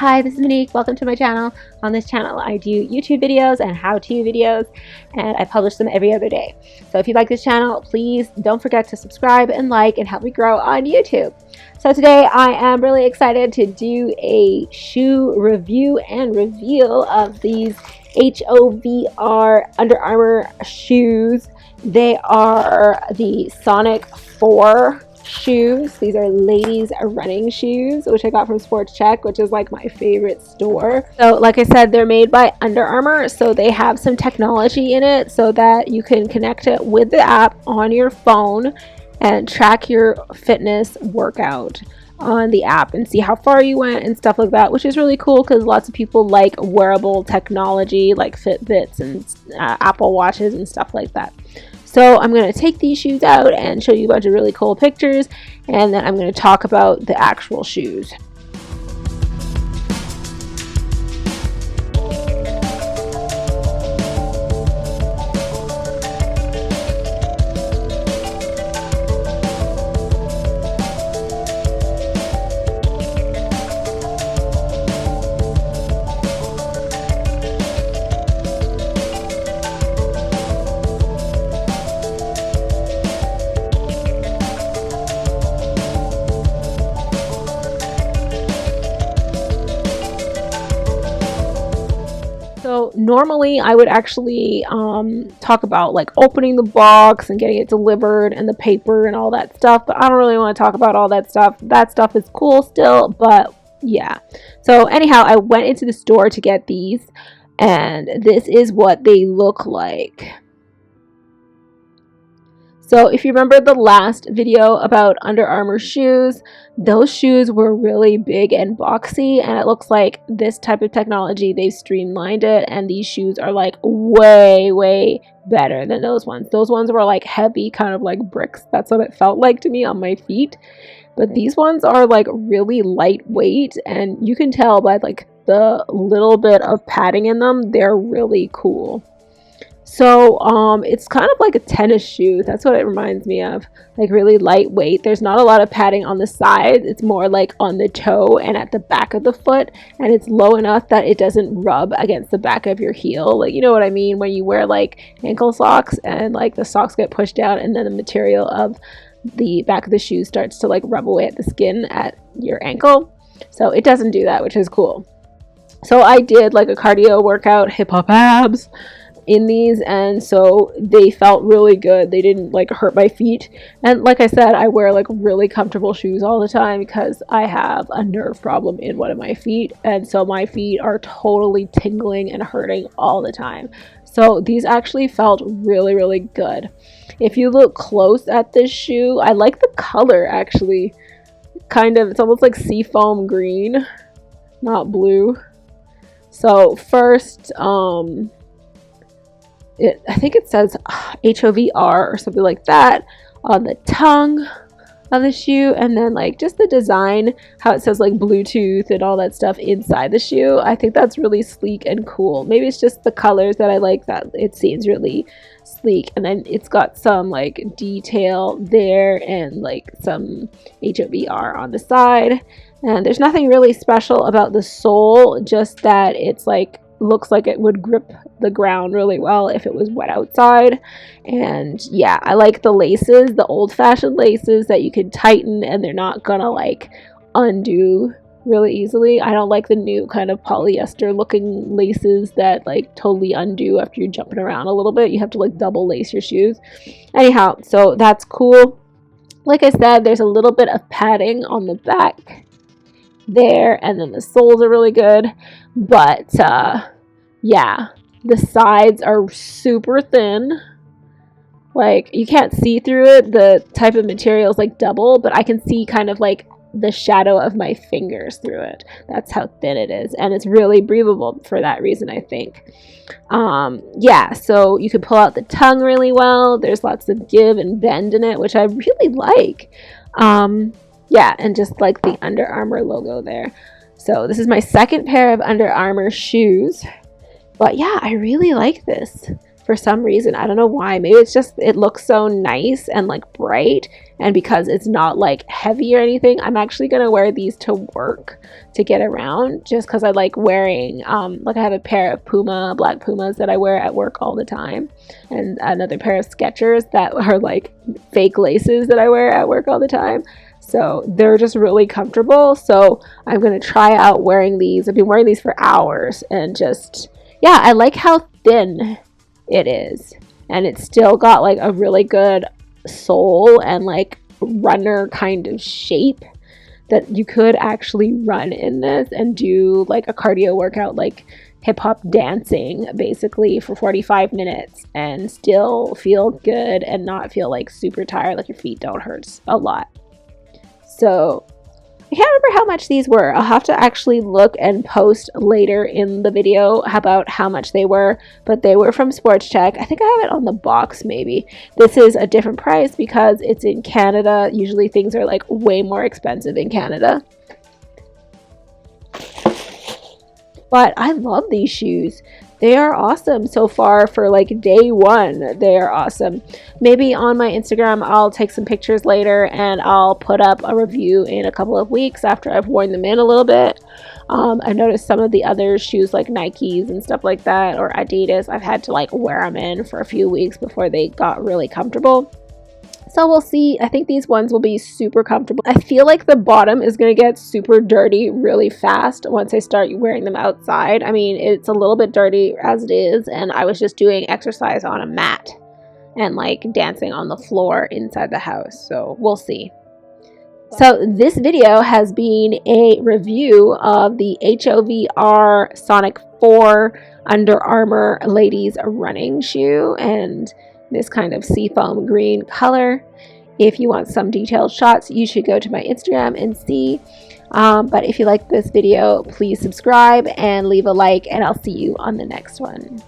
Hi, this is Monique. Welcome to my channel. On this channel, I do YouTube videos and how-to videos, and I publish them every other day. So if you like this channel, please don't forget to subscribe and like and help me grow on YouTube. So today I am really excited to do a shoe review and reveal of these HOVR Under Armour shoes. They are the Sonic 4 shoes. These are ladies running shoes, which I got from Sports Check, which is like my favorite store. So like I said, they're made by Under Armour, so they have some technology in it so that you can connect it with the app on your phone and track your fitness workout on the app and see how far you went and stuff like that, which is really cool because lots of people like wearable technology like Fitbits and Apple Watches and stuff like that. So I'm going to take these shoes out and show you a bunch of really cool pictures, and then I'm going to talk about the actual shoes. So normally I would actually talk about like opening the box and getting it delivered and the paper and all that stuff, but I don't really want to talk about all that stuff. That stuff is cool still, but yeah. So anyhow, I went into the store to get these, and this is what they look like. So if you remember the last video about Under Armour shoes, those shoes were really big and boxy, and it looks like this type of technology, they've streamlined it, and these shoes are like way better than those ones. Those ones were like heavy, kind of like bricks. That's what it felt like to me on my feet. But these ones are like really lightweight, and you can tell by like the little bit of padding in them, they're really cool. So it's kind of like a tennis shoe. That's what it reminds me of, like really lightweight. There's not a lot of padding on the sides. It's more like on the toe and at the back of the foot, and it's low enough that it doesn't rub against the back of your heel. Like, you know what I mean, when you wear like ankle socks and like the socks get pushed down and then the material of the back of the shoe starts to like rub away at the skin at your ankle. So it doesn't do that, which is cool. So I did like a cardio workout, hip hop abs, in these, and so they felt really good. They didn't like hurt my feet, and like I said, I wear like really comfortable shoes all the time because I have a nerve problem in one of my feet, and so my feet are totally tingling and hurting all the time. So these actually felt really good. If you look close at this shoe, I like the color actually. Kind of, it's almost like seafoam green, not blue. So first, I think it says HOVR or something like that on the tongue of the shoe, and then like just the design, how it says like Bluetooth and all that stuff inside the shoe. I think that's really sleek and cool. Maybe it's just the colors that I like, that it seems really sleek, and then it's got some like detail there and like some HOVR on the side, and there's nothing really special about the sole, just that it's like looks like it would grip the ground really well if it was wet outside. And yeah, I like the laces, the old-fashioned laces that you can tighten and they're not gonna like undo really easily. I don't like the new kind of polyester looking laces that like totally undo after you're jumping around a little bit. You have to like double lace your shoes. Anyhow, so that's cool. Like I said, there's a little bit of padding on the back there, and then the soles are really good, but yeah, the sides are super thin. Like, you can't see through it. The type of material is like double, but I can see kind of like the shadow of my fingers through it. That's how thin it is, and it's really breathable for that reason, I think. Yeah, so you can pull out the tongue really well. There's lots of give and bend in it, which I really like. Yeah, and just like the Under Armour logo there. So this is my second pair of Under Armour shoes. But yeah, I really like this. for some reason. I don't know why. Maybe it's just it looks so nice and like bright, and because it's not like heavy or anything, I'm actually gonna wear these to work to get around, just because I like wearing like I have a pair of black Pumas that I wear at work all the time, and another pair of Skechers that are like fake laces that I wear at work all the time. So they're just really comfortable. So I'm going to try out wearing these. I've been wearing these for hours, and just, yeah, I like how thin it is. And it's still got like a really good sole and like runner kind of shape, that you could actually run in this and do like a cardio workout, like hip hop dancing basically for 45 minutes and still feel good and not feel like super tired, like your feet don't hurt a lot. So I can't remember how much these were. I'll have to actually look and post later in the video about how much they were, but they were from Sports Check. I think I have it on the box maybe. This is a different price because it's in Canada. Usually things are like way more expensive in Canada. But I love these shoes. They are awesome so far for like day one. They are awesome. Maybe on my Instagram, I'll take some pictures later and I'll put up a review in a couple of weeks after I've worn them in a little bit. I noticed some of the other shoes like Nikes and stuff like that, or Adidas, I've had to like wear them in for a few weeks before they got really comfortable. So we'll see. I think these ones will be super comfortable. I feel like the bottom is going to get super dirty really fast once I start wearing them outside. I mean, it's a little bit dirty as it is, and I was just doing exercise on a mat and like dancing on the floor inside the house. So we'll see. So this video has been a review of the HOVR Sonic 4 Under Armour ladies running shoe, and this kind of seafoam green color. If you want some detailed shots, you should go to my Instagram and see. But if you like this video, please subscribe and leave a like, and I'll see you on the next one.